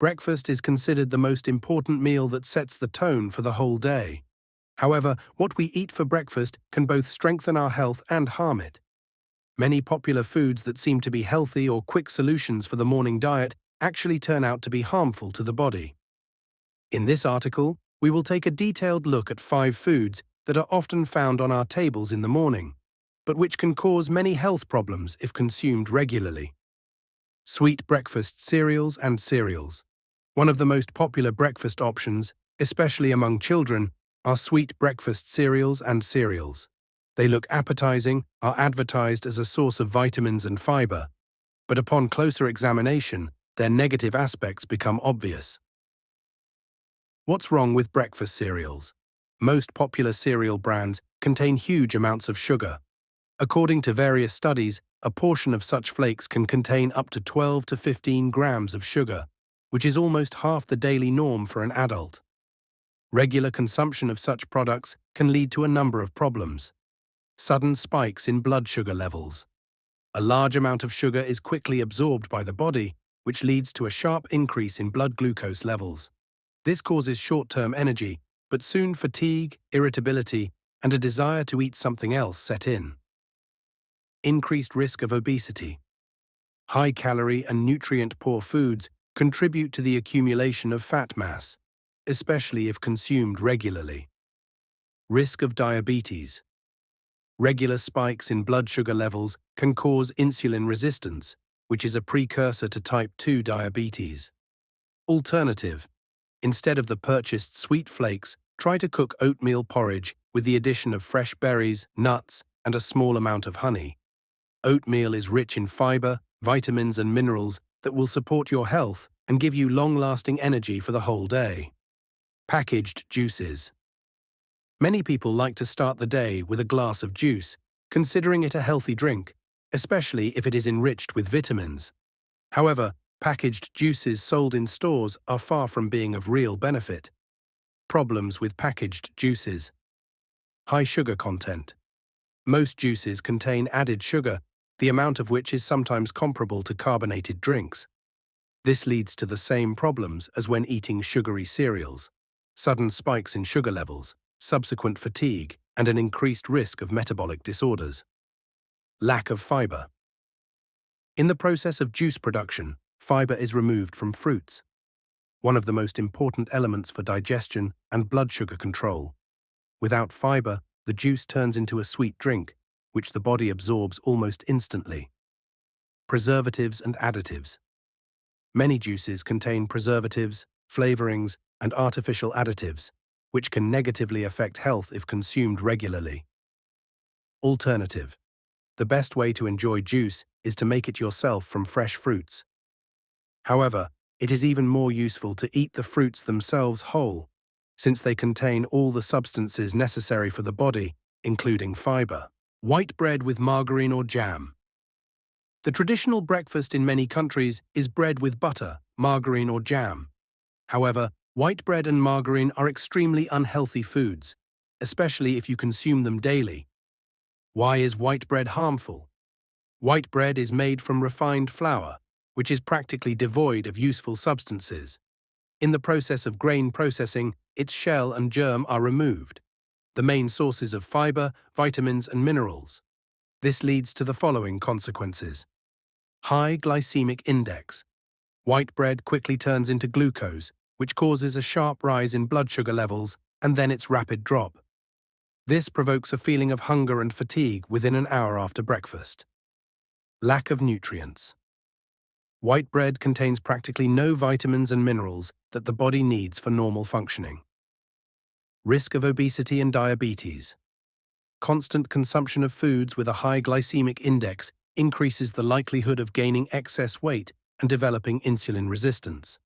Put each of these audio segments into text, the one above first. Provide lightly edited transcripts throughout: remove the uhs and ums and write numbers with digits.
Breakfast is considered the most important meal that sets the tone for the whole day. However, what we eat for breakfast can both strengthen our health and harm it. Many popular foods that seem to be healthy or quick solutions for the morning diet actually turn out to be harmful to the body. In this article, we will take a detailed look at 5 foods that are often found on our tables in the morning, but which can cause many health problems if consumed regularly. Sweet breakfast cereals and cereals. One of the most popular breakfast options, especially among children, are sweet breakfast cereals and cereals. They look appetizing, are advertised as a source of vitamins and fiber, but upon closer examination, their negative aspects become obvious. What's wrong with breakfast cereals? Most popular cereal brands contain huge amounts of sugar. According to various studies, a portion of such flakes can contain up to 12 to 15 grams of sugar, which is almost half the daily norm for an adult. Regular consumption of such products can lead to a number of problems. Sudden spikes in blood sugar levels. A large amount of sugar is quickly absorbed by the body, which leads to a sharp increase in blood glucose levels. This causes short-term energy, but soon fatigue, irritability, and a desire to eat something else set in. Increased risk of obesity. High-calorie and nutrient-poor foods contribute to the accumulation of fat mass, especially if consumed regularly. Risk of diabetes. Regular spikes in blood sugar levels can cause insulin resistance, which is a precursor to type 2 diabetes. Alternative. Instead of the purchased sweet flakes, try to cook oatmeal porridge with the addition of fresh berries, nuts, and a small amount of honey. Oatmeal is rich in fiber, vitamins, and minerals that will support your health and give you long-lasting energy for the whole day. Packaged juices. Many people like to start the day with a glass of juice, considering it a healthy drink, especially if it is enriched with vitamins. However, packaged juices sold in stores are far from being of real benefit. Problems with packaged juices. High sugar content. Most juices contain added sugar, the amount of which is sometimes comparable to carbonated drinks. This leads to the same problems as when eating sugary cereals: sudden spikes in sugar levels, subsequent fatigue, and an increased risk of metabolic disorders. Lack of fiber. In the process of juice production, fiber is removed from fruits, one of the most important elements for digestion and blood sugar control. Without fiber, the juice turns into a sweet drink, which the body absorbs almost instantly. Preservatives and additives. Many juices contain preservatives, flavorings, and artificial additives, which can negatively affect health if consumed regularly. Alternative. The best way to enjoy juice is to make it yourself from fresh fruits. However, it is even more useful to eat the fruits themselves whole, since they contain all the substances necessary for the body, including fiber. White bread with margarine or jam. The traditional breakfast in many countries is bread with butter, margarine, or jam. However, white bread and margarine are extremely unhealthy foods, especially if you consume them daily. Why is white bread harmful? White bread is made from refined flour, which is practically devoid of useful substances. In the process of grain processing, its shell and germ are removed, the main sources of fiber, vitamins, and minerals. This leads to the following consequences. High glycemic index. White bread quickly turns into glucose, which causes a sharp rise in blood sugar levels and then its rapid drop. This provokes a feeling of hunger and fatigue within an hour after breakfast. Lack of nutrients. White bread contains practically no vitamins and minerals that the body needs for normal functioning. Risk of obesity and diabetes. Constant consumption of foods with a high glycemic index increases the likelihood of gaining excess weight and developing insulin resistance.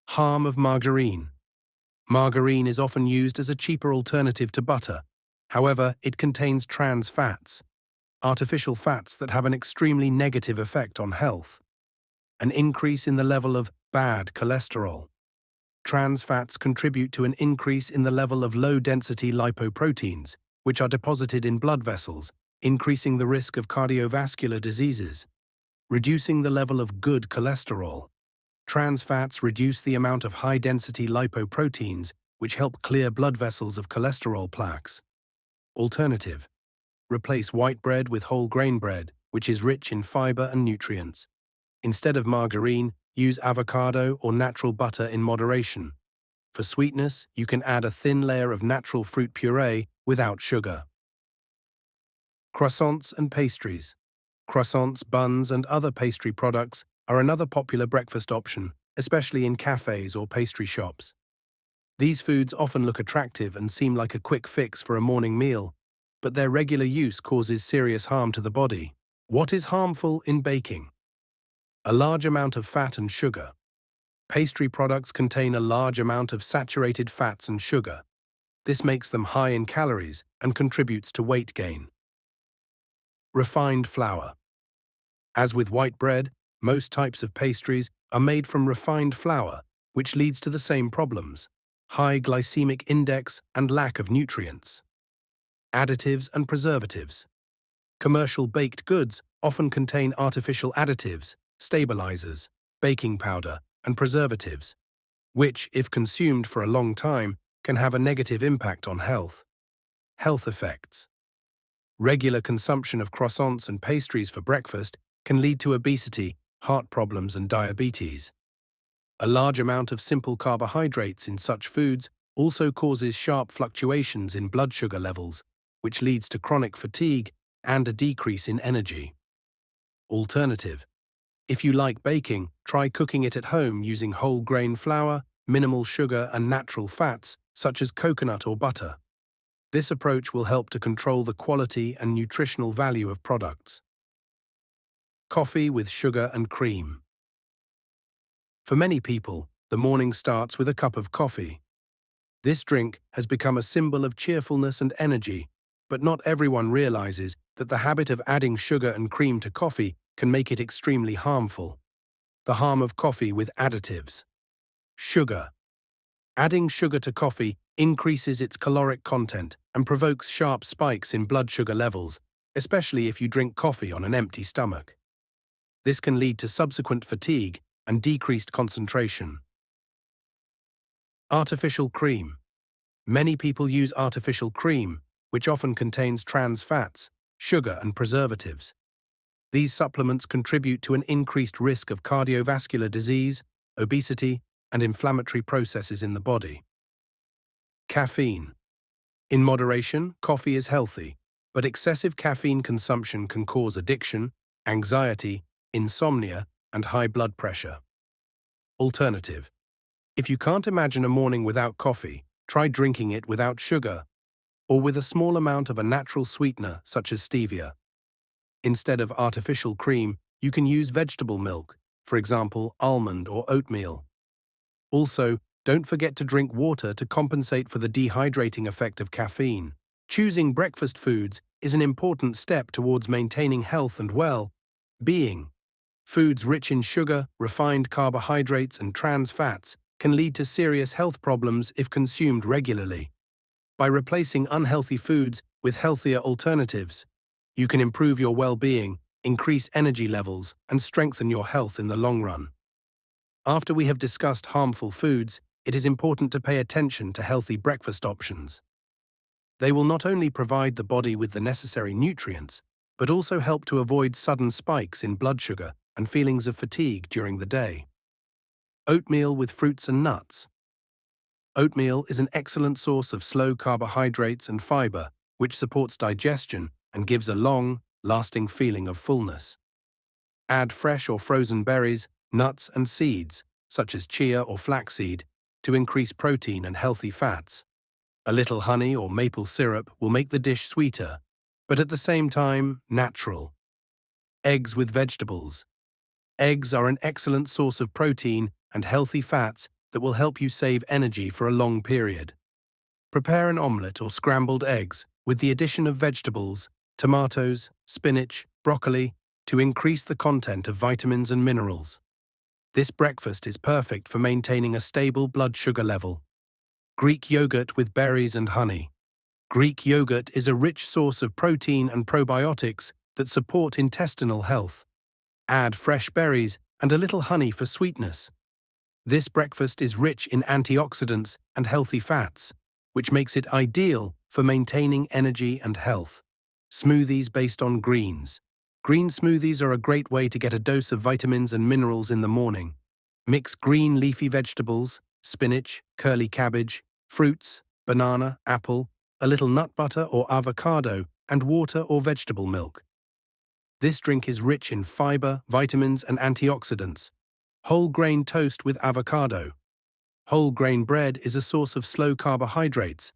Harm of margarine. Margarine is often used as a cheaper alternative to butter. However, it contains trans fats, artificial fats that have an extremely negative effect on health. An increase in the level of bad cholesterol. Trans fats contribute to an increase in the level of low-density lipoproteins, which are deposited in blood vessels, increasing the risk of cardiovascular diseases. Reducing the level of good cholesterol. Trans fats reduce the amount of high-density lipoproteins, which help clear blood vessels of cholesterol plaques. Alternative: replace white bread with whole grain bread, which is rich in fiber and nutrients. Instead of margarine, use avocado or natural butter in moderation. For sweetness, you can add a thin layer of natural fruit puree without sugar. Croissants and pastries. Croissants, buns, and other pastry products are another popular breakfast option, especially in cafes or pastry shops. These foods often look attractive and seem like a quick fix for a morning meal, but their regular use causes serious harm to the body. What is harmful in baking? A large amount of fat and sugar. Pastry products contain a large amount of saturated fats and sugar. This makes them high in calories and contributes to weight gain. Refined flour. As with white bread, most types of pastries are made from refined flour, which leads to the same problems: high glycemic index and lack of nutrients. Additives and preservatives. Commercial baked goods often contain artificial additives, stabilizers, baking powder, and preservatives, which, if consumed for a long time, can have a negative impact on health. Health effects. Regular consumption of croissants and pastries for breakfast can lead to obesity, heart problems, and diabetes. A large amount of simple carbohydrates in such foods also causes sharp fluctuations in blood sugar levels, which leads to chronic fatigue and a decrease in energy. Alternative: if you like baking, try cooking it at home using whole grain flour, minimal sugar, and natural fats, such as coconut or butter. This approach will help to control the quality and nutritional value of products. Coffee with sugar and cream. For many people, the morning starts with a cup of coffee. This drink has become a symbol of cheerfulness and energy, but not everyone realizes that the habit of adding sugar and cream to coffee can make it extremely harmful. The harm of coffee with additives. Sugar. Adding sugar to coffee increases its caloric content and provokes sharp spikes in blood sugar levels, especially if you drink coffee on an empty stomach. This can lead to subsequent fatigue and decreased concentration. Artificial cream. Many people use artificial cream, which often contains trans fats, sugar, and preservatives. These supplements contribute to an increased risk of cardiovascular disease, obesity, and inflammatory processes in the body. Caffeine. In moderation, coffee is healthy, but excessive caffeine consumption can cause addiction, anxiety, insomnia, and high blood pressure. Alternative: if you can't imagine a morning without coffee, try drinking it without sugar, or with a small amount of a natural sweetener such as stevia. Instead of artificial cream, you can use vegetable milk, for example, almond or oatmeal. Also, don't forget to drink water to compensate for the dehydrating effect of caffeine. Choosing breakfast foods is an important step towards maintaining health and well-being. Foods rich in sugar, refined carbohydrates, and trans fats can lead to serious health problems if consumed regularly. By replacing unhealthy foods with healthier alternatives, you can improve your well-being, increase energy levels, and strengthen your health in the long run. After we have discussed harmful foods, it is important to pay attention to healthy breakfast options. They will not only provide the body with the necessary nutrients, but also help to avoid sudden spikes in blood sugar and feelings of fatigue during the day. Oatmeal with fruits and nuts. Oatmeal is an excellent source of slow carbohydrates and fiber, which supports digestion and gives a long, lasting feeling of fullness. Add fresh or frozen berries, nuts, and seeds, such as chia or flaxseed, to increase protein and healthy fats. A little honey or maple syrup will make the dish sweeter, but at the same time, natural. Eggs with vegetables. Eggs are an excellent source of protein and healthy fats that will help you save energy for a long period. Prepare an omelette or scrambled eggs with the addition of vegetables, tomatoes, spinach, broccoli, to increase the content of vitamins and minerals. This breakfast is perfect for maintaining a stable blood sugar level. Greek yogurt with berries and honey. Greek yogurt is a rich source of protein and probiotics that support intestinal health. Add fresh berries and a little honey for sweetness. This breakfast is rich in antioxidants and healthy fats, which makes it ideal for maintaining energy and health. Smoothies based on greens. Green smoothies are a great way to get a dose of vitamins and minerals in the morning. Mix green leafy vegetables, spinach, curly cabbage, fruits, banana, apple, a little nut butter or avocado, and water or vegetable milk. This drink is rich in fiber, vitamins, and antioxidants. Whole grain toast with avocado. Whole grain bread is a source of slow carbohydrates,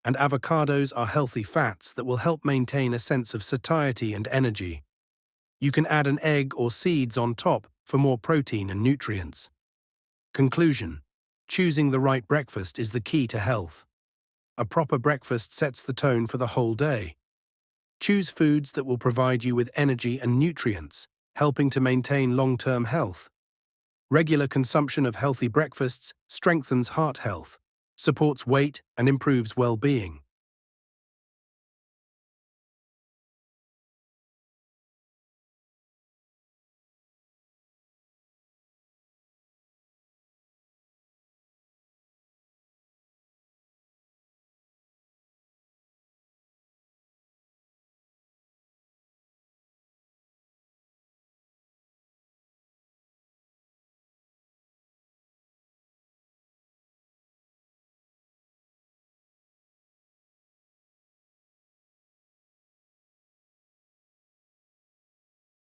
and avocados are healthy fats that will help maintain a sense of satiety and energy. You can add an egg or seeds on top for more protein and nutrients. Conclusion: choosing the right breakfast is the key to health. A proper breakfast sets the tone for the whole day. Choose foods that will provide you with energy and nutrients, helping to maintain long-term health. Regular consumption of healthy breakfasts strengthens heart health, supports weight, and improves well-being.